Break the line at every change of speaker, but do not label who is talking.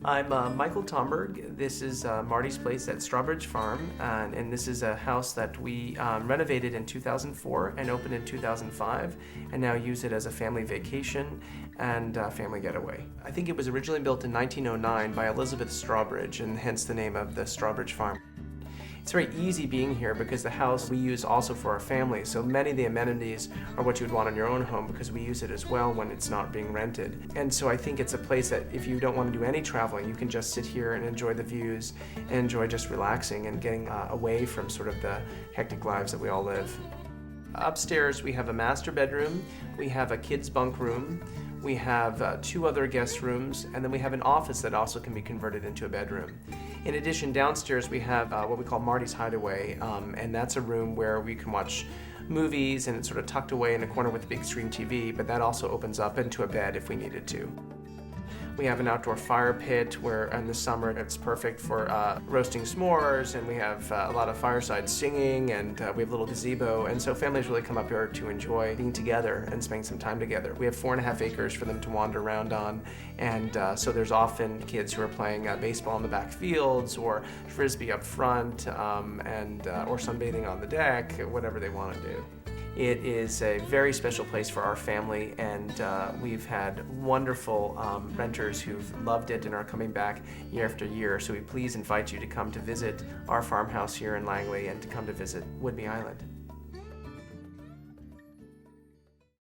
I'm Michael Tomberg. This is Marty's place at Strawbridge Farm, and this is a house that we renovated in 2004 and opened in 2005, and now use it as a family vacation and family getaway. I think it was originally built in 1909 by Elizabeth Strawbridge, and hence the name of the Strawbridge Farm. It's very easy being here because the house we use also for our family, so many of the amenities are what you would want in your own home because we use it as well when it's not being rented. And so I think it's a place that if you don't want to do any traveling, you can just sit here and enjoy the views and enjoy just relaxing and getting away from sort of the hectic lives that we all live. Upstairs we have a master bedroom, we have a kids bunk room, we have 2 other guest rooms, and then we have an office that also can be converted into a bedroom. In addition, downstairs we have what we call Marty's Hideaway, and that's a room where we can watch movies, and it's sort of tucked away in a corner with a big screen TV, but that also opens up into a bed if we needed to. We have an outdoor fire pit where in the summer it's perfect for roasting s'mores, and we have a lot of fireside singing, and we have a little gazebo, and so families really come up here to enjoy being together and spending some time together. We have 4.5 acres for them to wander around on, and so there's often kids who are playing baseball in the back fields or frisbee up front, or sunbathing on the deck, whatever they want to do. It is a very special place for our family, and we've had wonderful renters who've loved it and are coming back year after year. So we please invite you to come to visit our farmhouse here in Langley and to come to visit Whidbey Island.